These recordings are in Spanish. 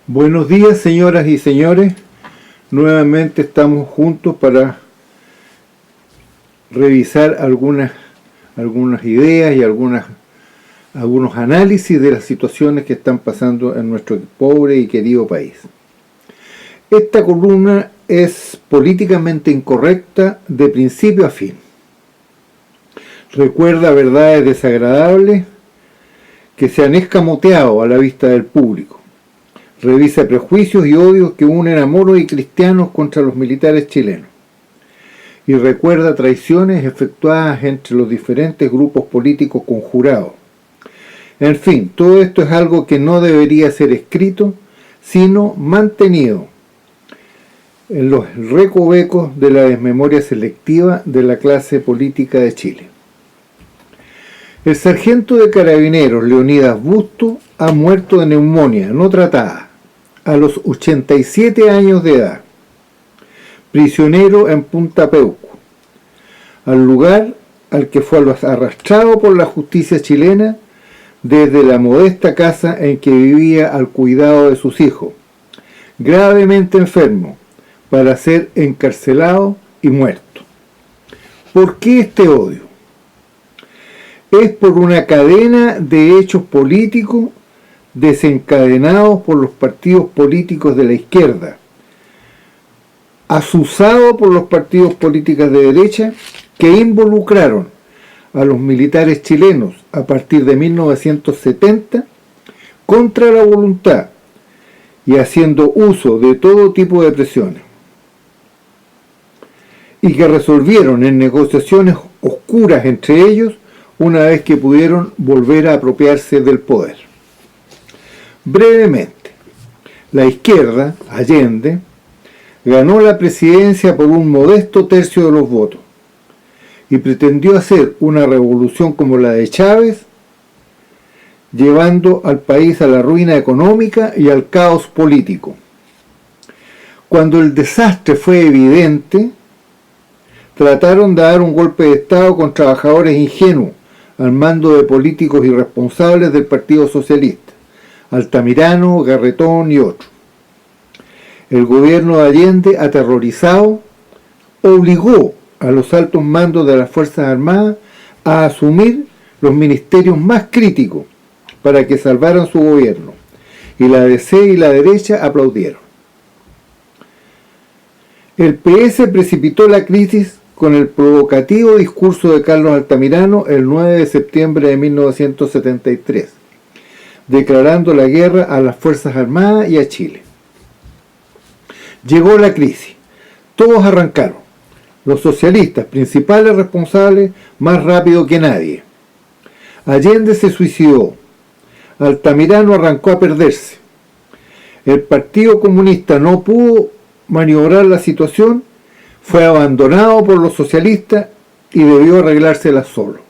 Buenos días, señoras y señores. Nuevamente estamos juntos para revisar algunas ideas y algunos análisis de las situaciones que están pasando en nuestro pobre y querido país. Esta columna es políticamente incorrecta de principio a fin. Recuerda verdades desagradables que se han escamoteado a la vista del público. Revisa prejuicios y odios que unen a moros y cristianos contra los militares chilenos. Y recuerda traiciones efectuadas entre los diferentes grupos políticos conjurados. En fin, todo esto es algo que no debería ser escrito, sino mantenido en los recovecos de la desmemoria selectiva de la clase política de Chile. El sargento de carabineros Leonidas Busto ha muerto de neumonía no tratada a los 87 años de edad, prisionero en Punta Peuco, al lugar al que fue arrastrado por la justicia chilena desde la modesta casa en que vivía al cuidado de sus hijos, gravemente enfermo, para ser encarcelado y muerto. ¿Por qué este odio? Es por una cadena de hechos políticos desencadenados por los partidos políticos de la izquierda, azuzados por los partidos políticos de derecha, que involucraron a los militares chilenos a partir de 1970 contra la voluntad y haciendo uso de todo tipo de presiones, y que resolvieron en negociaciones oscuras entre ellos una vez que pudieron volver a apropiarse del poder. Brevemente, la izquierda, Allende, ganó la presidencia por un modesto tercio de los votos y pretendió hacer una revolución como la de Chávez, llevando al país a la ruina económica y al caos político. Cuando el desastre fue evidente, trataron de dar un golpe de Estado con trabajadores ingenuos al mando de políticos irresponsables del Partido Socialista, Altamirano, Garretón y otros. El gobierno de Allende, aterrorizado, obligó a los altos mandos de las Fuerzas Armadas a asumir los ministerios más críticos para que salvaran su gobierno, y la DC y la derecha aplaudieron. El PS precipitó la crisis con el provocativo discurso de Carlos Altamirano el 9 de septiembre de 1973, declarando la guerra a las Fuerzas Armadas y a Chile. Llegó la crisis. Todos arrancaron. Los socialistas, principales responsables, más rápido que nadie. Allende se suicidó. Altamirano arrancó a perderse. El Partido Comunista no pudo maniobrar la situación, fue abandonado por los socialistas y debió arreglársela solo.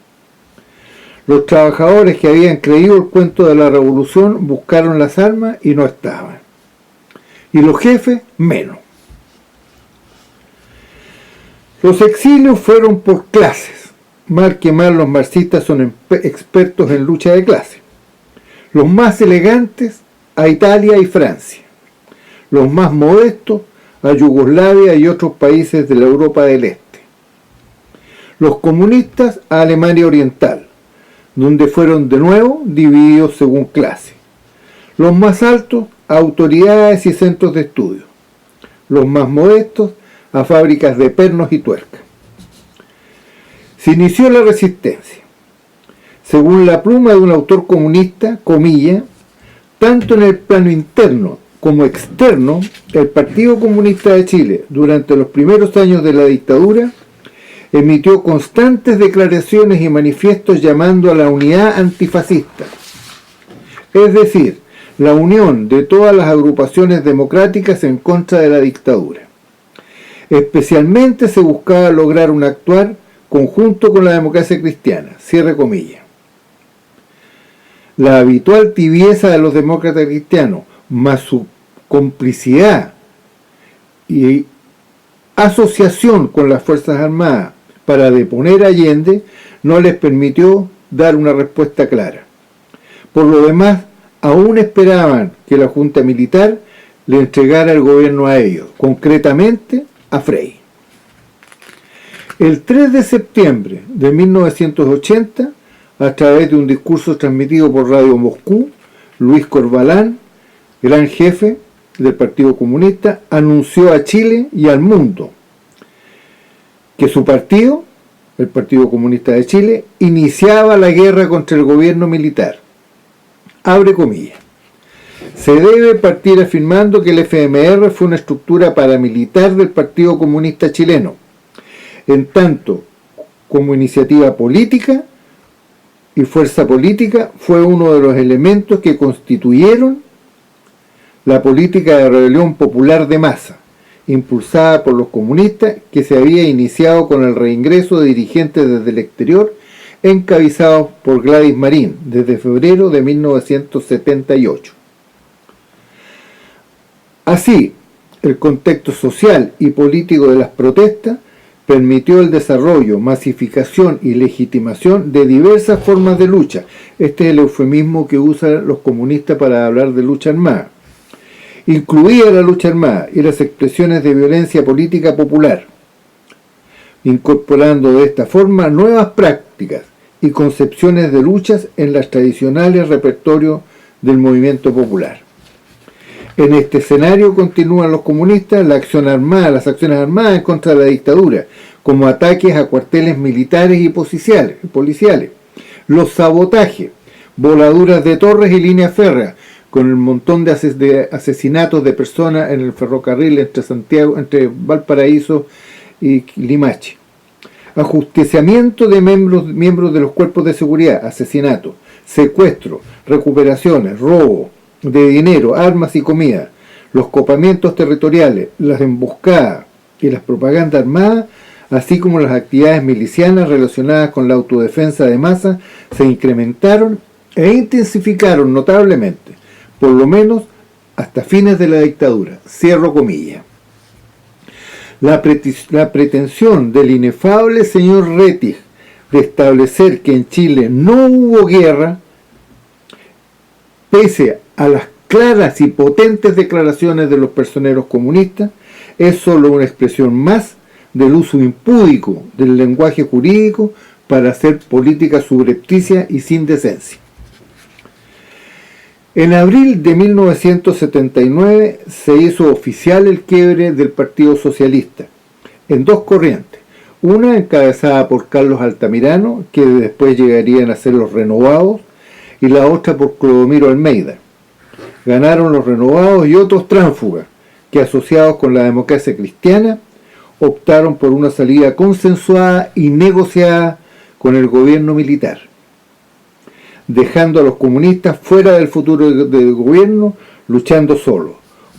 Los trabajadores que habían creído el cuento de la revolución buscaron las armas y no estaban. Y los jefes, menos. Los exilios fueron por clases. Mal que mal, los marxistas son expertos en lucha de clases. Los más elegantes a Italia y Francia. Los más modestos a Yugoslavia y otros países de la Europa del Este. Los comunistas a Alemania Oriental, donde fueron de nuevo divididos según clase. Los más altos a autoridades y centros de estudio. Los más modestos a fábricas de pernos y tuercas. Se inició la resistencia. Según la pluma de un autor comunista, comilla, tanto en el plano interno como externo, el Partido Comunista de Chile, durante los primeros años de la dictadura, emitió constantes declaraciones y manifiestos llamando a la unidad antifascista, es decir, la unión de todas las agrupaciones democráticas en contra de la dictadura. Especialmente se buscaba lograr un actuar conjunto con la democracia cristiana, cierre comillas. La habitual tibieza de los demócratas cristianos, más su complicidad y asociación con las Fuerzas Armadas para deponer a Allende, no les permitió dar una respuesta clara. Por lo demás, aún esperaban que la Junta Militar le entregara el gobierno a ellos, concretamente a Frei. El 3 de septiembre de 1980, a través de un discurso transmitido por Radio Moscú, Luis Corvalán, gran jefe del Partido Comunista, anunció a Chile y al mundo que su partido, el Partido Comunista de Chile, iniciaba la guerra contra el gobierno militar. Abre comillas. Se debe partir afirmando que el FMR fue una estructura paramilitar del Partido Comunista chileno, en tanto como iniciativa política y fuerza política fue uno de los elementos que constituyeron la política de rebelión popular de masa, impulsada por los comunistas, que se había iniciado con el reingreso de dirigentes desde el exterior, encabezados por Gladys Marín, desde febrero de 1978. Así, el contexto social y político de las protestas permitió el desarrollo, masificación y legitimación de diversas formas de lucha. Este es el eufemismo que usan los comunistas para hablar de lucha armada. Incluía la lucha armada y las expresiones de violencia política popular, incorporando de esta forma nuevas prácticas y concepciones de luchas en los tradicionales repertorios del movimiento popular. En este escenario continúan los comunistas las acciones armadas en contra de la dictadura, como ataques a cuarteles militares y policiales, los sabotajes, voladuras de torres y líneas férreas, con el montón de asesinatos de personas en el ferrocarril entre Valparaíso y Limache, ajusticiamiento de miembros de los cuerpos de seguridad, asesinatos, secuestros, recuperaciones, robo de dinero, armas y comida, los copamientos territoriales, las emboscadas y las propagandas armadas, así como las actividades milicianas relacionadas con la autodefensa de masa, se incrementaron e intensificaron notablemente, por lo menos hasta fines de la dictadura. Cierro comillas. La pretensión del inefable señor Rettig de establecer que en Chile no hubo guerra, pese a las claras y potentes declaraciones de los personeros comunistas, es solo una expresión más del uso impúdico del lenguaje jurídico para hacer política subrepticia y sin decencia. En abril de 1979 se hizo oficial el quiebre del Partido Socialista en dos corrientes, una encabezada por Carlos Altamirano, que después llegarían a ser los Renovados, y la otra por Clodomiro Almeida. Ganaron los Renovados y otros tránsfugas, que asociados con la democracia cristiana, optaron por una salida consensuada y negociada con el gobierno militar, dejando a los comunistas fuera del futuro del gobierno, luchando solos.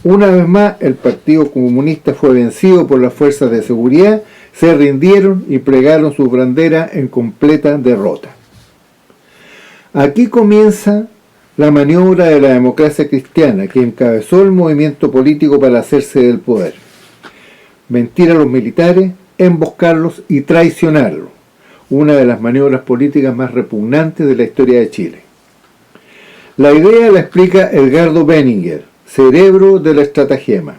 Una vez más, el Partido Comunista fue vencido por las fuerzas de seguridad, se rindieron y plegaron sus banderas en completa derrota. Aquí comienza la maniobra de la democracia cristiana, que encabezó el movimiento político para hacerse del poder. Mentir a los militares, emboscarlos y traicionarlos. Una de las maniobras políticas más repugnantes de la historia de Chile. La idea la explica Edgardo Benninger, cerebro de la estratagema.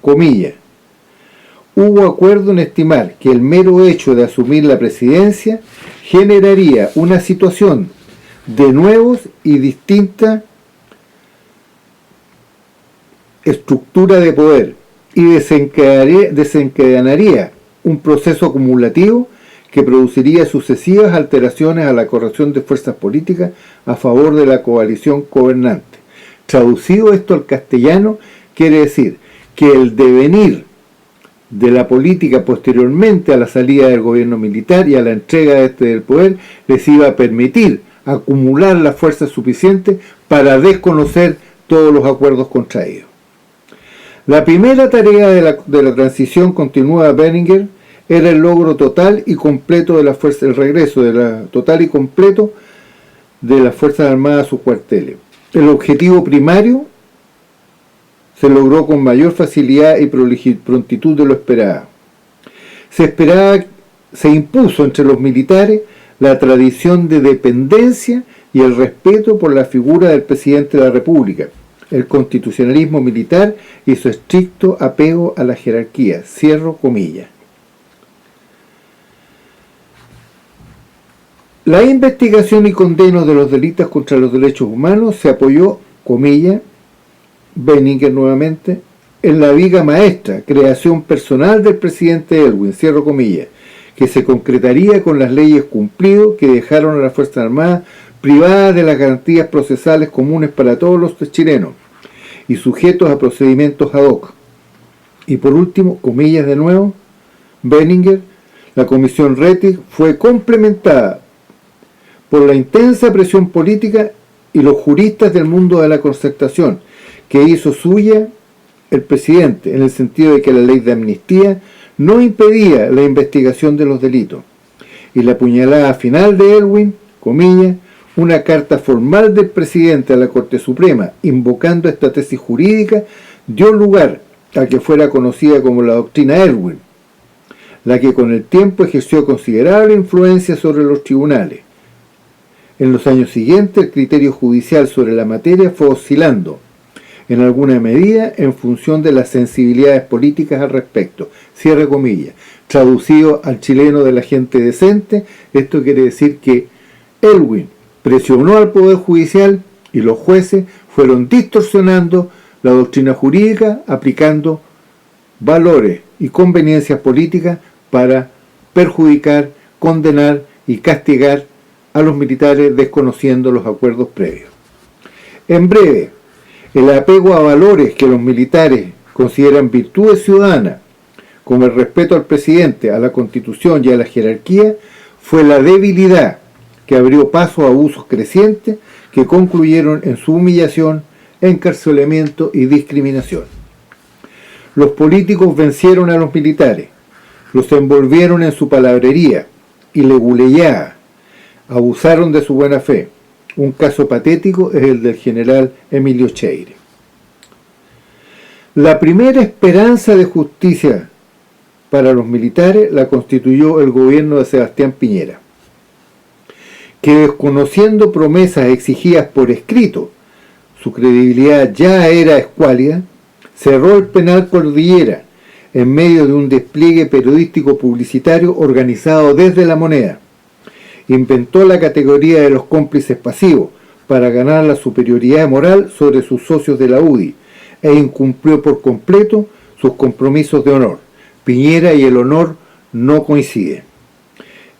Comilla. Hubo acuerdo en estimar que el mero hecho de asumir la presidencia generaría una situación de nuevos y distinta estructura de poder y desencadenaría un proceso acumulativo que produciría sucesivas alteraciones a la corrección de fuerzas políticas a favor de la coalición gobernante. Traducido esto al castellano, quiere decir que el devenir de la política posteriormente a la salida del gobierno militar y a la entrega del poder les iba a permitir acumular las fuerzas suficientes para desconocer todos los acuerdos contraídos. La primera tarea de la transición, continúa Benninger, era el logro total y completo de la fuerza, el regreso total y completo de las Fuerzas Armadas a sus cuarteles. El objetivo primario se logró con mayor facilidad y prontitud de lo esperado. Se impuso entre los militares la tradición de dependencia y el respeto por la figura del presidente de la República, el constitucionalismo militar y su estricto apego a la jerarquía. Cierro comillas. La investigación y condeno de los delitos contra los derechos humanos se apoyó, comillas, Benninger nuevamente, en la viga maestra, creación personal del presidente Elwin, cierro comillas, que se concretaría con las leyes cumplidas que dejaron a las Fuerzas Armadas privadas de las garantías procesales comunes para todos los chilenos y sujetos a procedimientos ad hoc. Y por último, comillas de nuevo, Benninger, la comisión Rettig fue complementada por la intensa presión política y los juristas del mundo de la concertación, que hizo suya el presidente, en el sentido de que la ley de amnistía no impedía la investigación de los delitos. Y la puñalada final de Elwin, comillas, una carta formal del presidente a la Corte Suprema, invocando esta tesis jurídica, dio lugar a que fuera conocida como la doctrina Elwin, la que con el tiempo ejerció considerable influencia sobre los tribunales. En los años siguientes, el criterio judicial sobre la materia fue oscilando, en alguna medida, en función de las sensibilidades políticas al respecto. Cierre comillas. Traducido al chileno de la gente decente, esto quiere decir que Elwin presionó al Poder Judicial y los jueces fueron distorsionando la doctrina jurídica, aplicando valores y conveniencias políticas para perjudicar, condenar y castigar a los militares desconociendo los acuerdos previos. En breve, el apego a valores que los militares consideran virtudes ciudadanas, como el respeto al presidente, a la Constitución y a la jerarquía, fue la debilidad que abrió paso a abusos crecientes que concluyeron en su humillación, encarcelamiento y discriminación. Los políticos vencieron a los militares, los envolvieron en su palabrería y leguleyada, abusaron de su buena fe. Un caso patético es el del general Emilio Cheire. La primera esperanza de justicia para los militares la constituyó el gobierno de Sebastián Piñera, que desconociendo promesas exigidas por escrito, su credibilidad ya era escuálida, cerró el penal Cordillera en medio de un despliegue periodístico publicitario organizado desde La Moneda. Inventó la categoría de los cómplices pasivos para ganar la superioridad moral sobre sus socios de la UDI e incumplió por completo sus compromisos de honor. Piñera y el honor no coinciden.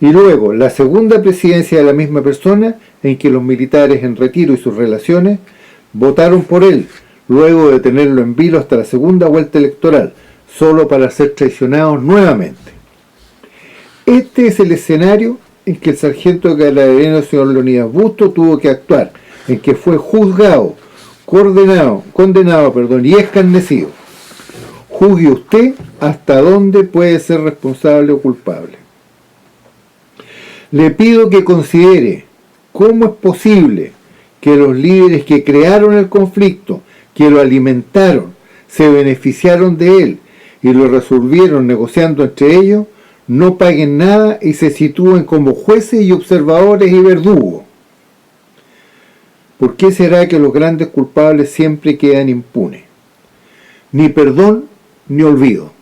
Y luego, la segunda presidencia de la misma persona, en que los militares en retiro y sus relaciones votaron por él, luego de tenerlo en vilo hasta la segunda vuelta electoral, solo para ser traicionados nuevamente. Este es el escenario en que el sargento carabineros señor Leonidas Busto tuvo que actuar, en que fue juzgado, condenado y escarnecido. Juzgue usted hasta dónde puede ser responsable o culpable. Le pido que considere cómo es posible que los líderes que crearon el conflicto, que lo alimentaron, se beneficiaron de él y lo resolvieron negociando entre ellos, no paguen nada y se sitúen como jueces y observadores y verdugos. ¿Por qué será que los grandes culpables siempre quedan impunes? Ni perdón ni olvido.